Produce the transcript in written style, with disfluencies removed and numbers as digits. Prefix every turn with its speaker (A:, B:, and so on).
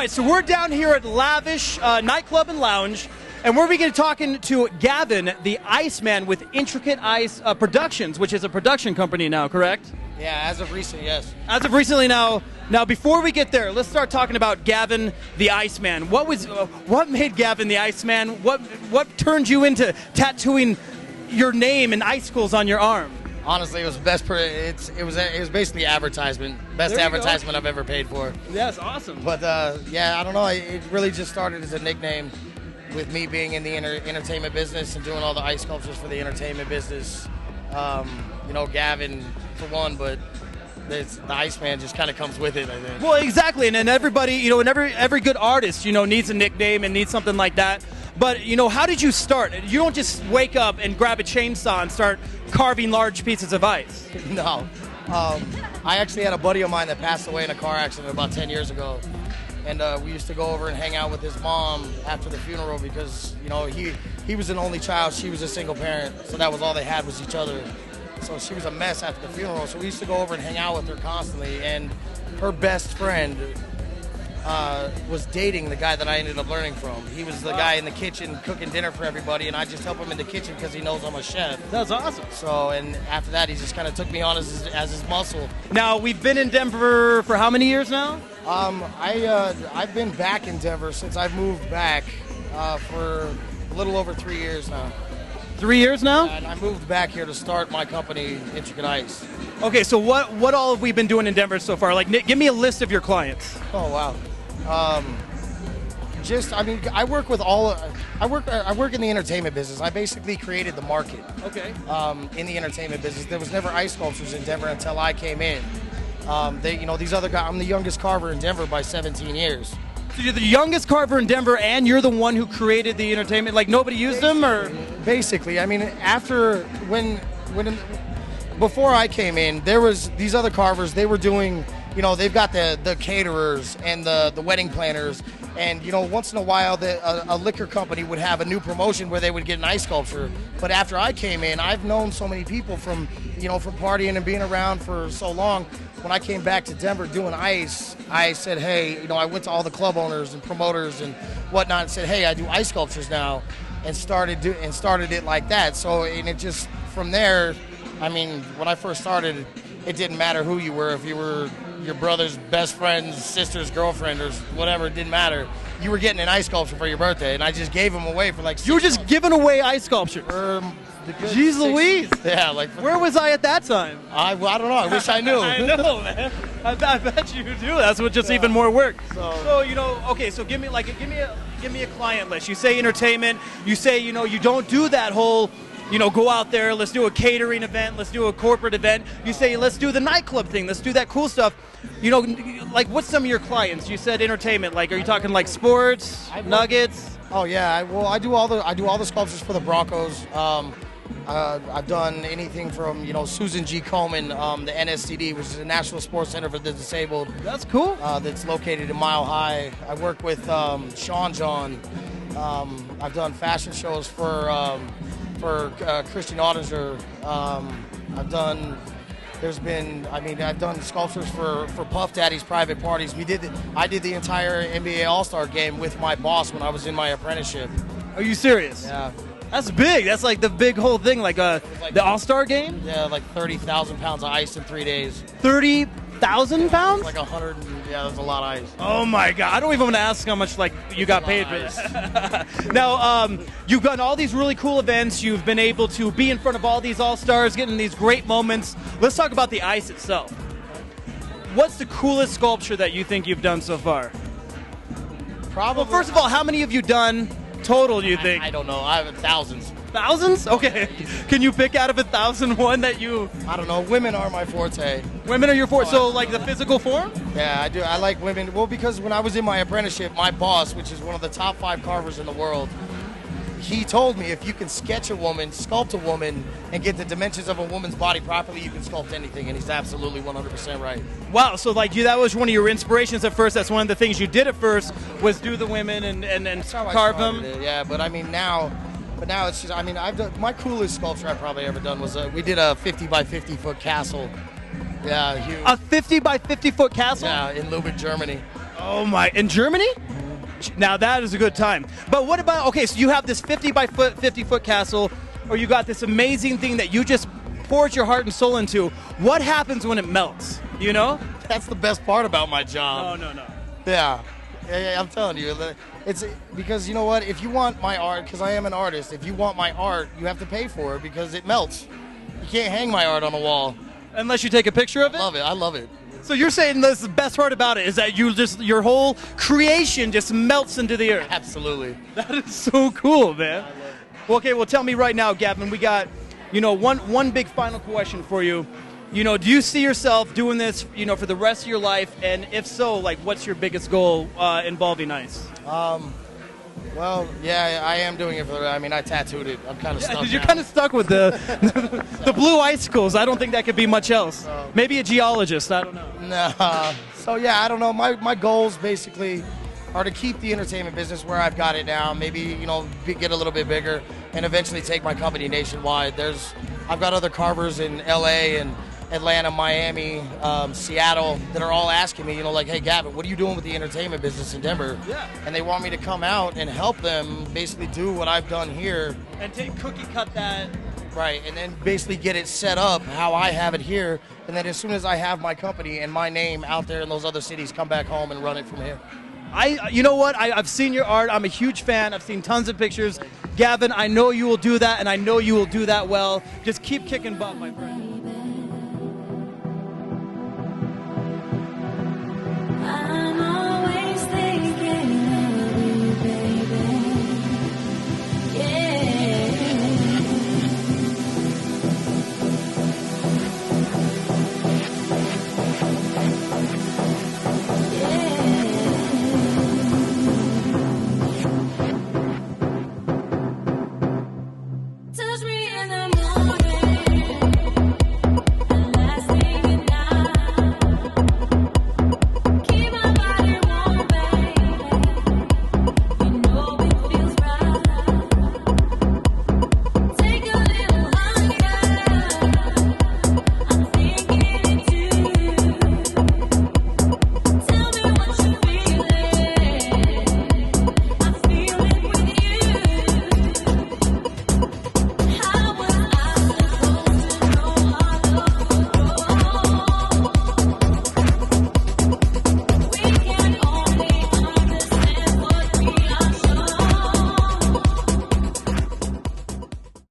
A: right, so we're down here at Lavish Nightclub and Lounge, and we're going to be talking to Gavin, the Iceman with Intricate Ice Productions, which is a production company now, correct?
B: Yeah, as of recent, yes.
A: As of recently now. Now, before we get there, let's start talking about Gavin, the Iceman. What made Gavin the Iceman? What turned you into tattooing your name and icicles on your arm?
B: Honestly, it was it was basically advertisement. Best advertisement I've ever paid for.
A: That's awesome.
B: But yeah, I don't know. It really just started as a nickname, with me being in the entertainment business and doing all the ice sculptures for the entertainment business. You know, Gavin for one, but the Iceman just kind of comes with it, I think.
A: Well, exactly, and then everybody, you know, and every good artist, you know, needs a nickname and needs something like that. But, you know, how did you start? You don't just wake up and grab a chainsaw and start carving large pieces of ice.
B: No. I actually had a buddy of mine that passed away in a car accident about 10 years ago. And we used to go over and hang out with his mom after the funeral because, you know, he was an only child. She was a single parent. So that was all they had was each other. So she was a mess after the funeral. So we used to go over and hang out with her constantly. And her best friend was dating the guy that I ended up learning from. He was the guy in the kitchen cooking dinner for everybody, and I just help him in the kitchen because he knows I'm a chef.
A: That's awesome.
B: So, and after that, he just kind of took me on as his muscle.
A: Now, we've been in Denver for how many years now?
B: I've been back in Denver since I've moved back for a little over 3 years now.
A: 3 years now?
B: And I moved back here to start my company, Intricate Ice.
A: Okay, so what all have we been doing in Denver so far? Like, give me a list of your clients.
B: Oh, wow. I work with I work in the entertainment business. I basically created the market.
A: Okay.
B: In the entertainment business. There was never ice sculptures in Denver until I came in. These other guys, I'm the youngest carver in Denver by 17 years.
A: So you're the youngest carver in Denver, and you're the one who created the entertainment? Like, nobody used them, or?
B: Basically. I mean, before I came in, there was these other carvers, they were doing, you know, they've got the caterers and the wedding planners. And, you know, once in a while, a liquor company would have a new promotion where they would get an ice sculpture. But after I came in, I've known so many people from partying and being around for so long. When I came back to Denver doing ice, I said, hey, you know, I went to all the club owners and promoters and whatnot and said, hey, I do ice sculptures now, and started it like that. So, and it just, from there, I mean, when I first started, it didn't matter who you were. If you were your brother's best friend's sister's girlfriend or whatever, it didn't matter. You were getting an ice sculpture for your birthday, and I just gave them away for like 6
A: You were just
B: months.
A: giving away ice sculptures? Jeez Louise.
B: Yeah, like.
A: Where was I at that time?
B: I don't know. I wish I knew.
A: I know, man. I bet you do. That's what just even more work. So you know, okay. So give me a client list. You say entertainment. You say, you know, you don't do that whole, you know, go out there. Let's do a catering event. Let's do a corporate event. You say, let's do the nightclub thing. Let's do that cool stuff. You know, like, what's some of your clients? You said entertainment. Like, are you talking like sports, Nuggets?
B: Oh yeah. I do all the sculptures for the Broncos. I've done anything from, you know, Susan G. Komen, the NSCD, which is the National Sports Center for the Disabled.
A: That's cool.
B: That's located in Mile High. I work with Sean John. I've done fashion shows for Christian Audinger. I've done sculptures for Puff Daddy's private parties. I did the entire NBA All-Star game with my boss when I was in my apprenticeship.
A: Are you serious?
B: Yeah.
A: That's big. That's like the big whole thing, like the All-Star game?
B: Yeah, like 30,000 pounds of ice in 3 days.
A: 30,000 pounds?
B: Like 100, yeah, that's a lot of ice.
A: Oh my God! I don't even want to ask how much like you got paid for this. Now, you've done all these really cool events. You've been able to be in front of all these all-stars, getting these great moments. Let's talk about the ice itself. What's the coolest sculpture that you think you've done so far?
B: Probably.
A: Well, first of all, how many have you done total? Do you think?
B: I don't know. I have thousands.
A: Thousands? Okay. Can you pick out of 1,000 one that you?
B: I don't know. Women are my forte.
A: Women are your forte. So like the physical form?
B: Yeah, I do. I like women. Well, because when I was in my apprenticeship, my boss, which is one of the top 5 carvers in the world, he told me if you can sketch a woman, sculpt a woman, and get the dimensions of a woman's body properly, you can sculpt anything. And he's absolutely 100% right.
A: Wow. So like that was one of your inspirations at first. That's one of the things you did at first was do the women and carve them.
B: Yeah, but I mean now it's just, I mean, I've done, my coolest sculpture I've probably ever done was we did a 50 by 50 foot castle. Yeah, huge.
A: A 50 by 50 foot castle?
B: Yeah, in Lübeck, Germany.
A: Oh my! In Germany? Now that is a good time. But what about, okay, so you have this 50 foot castle, or you got this amazing thing that you just poured your heart and soul into. What happens when it melts? You know?
B: That's the best part about my job.
A: No.
B: Yeah, I'm telling you. It's because you know what? If you want my art, because I am an artist, if you want my art, you have to pay for it because it melts. You can't hang my art on a wall.
A: Unless you take a picture of it?
B: I love it.
A: So you're saying this the best part about it is that your whole creation just melts into the earth.
B: Absolutely.
A: That is so cool, man. Well, okay, well tell me right now, Gavin, we got, one big final question for you. Do you see yourself doing this, for the rest of your life? And if so, like, what's your biggest goal involving ice?
B: Well, yeah, I am doing it I tattooed it. I'm kind of stuck.
A: You're kind of stuck with the blue icicles. I don't think that could be much else. Maybe a geologist. I don't know.
B: No. So yeah, I don't know. My goals basically are to keep the entertainment business where I've got it now. Maybe get a little bit bigger and eventually take my company nationwide. I've got other carvers in LA and Atlanta, Miami, Seattle that are all asking me, like, hey, Gavin, what are you doing with the entertainment business in Denver?
A: Yeah.
B: And they want me to come out and help them basically do what I've done here.
A: And cookie cut that.
B: Right, and then basically get it set up how I have it here. And then as soon as I have my company and my name out there in those other cities, come back home and run it from here.
A: You know what? I've seen your art. I'm a huge fan. I've seen tons of pictures. Gavin, I know you will do that, and I know you will do that well. Just keep kicking butt, my friend.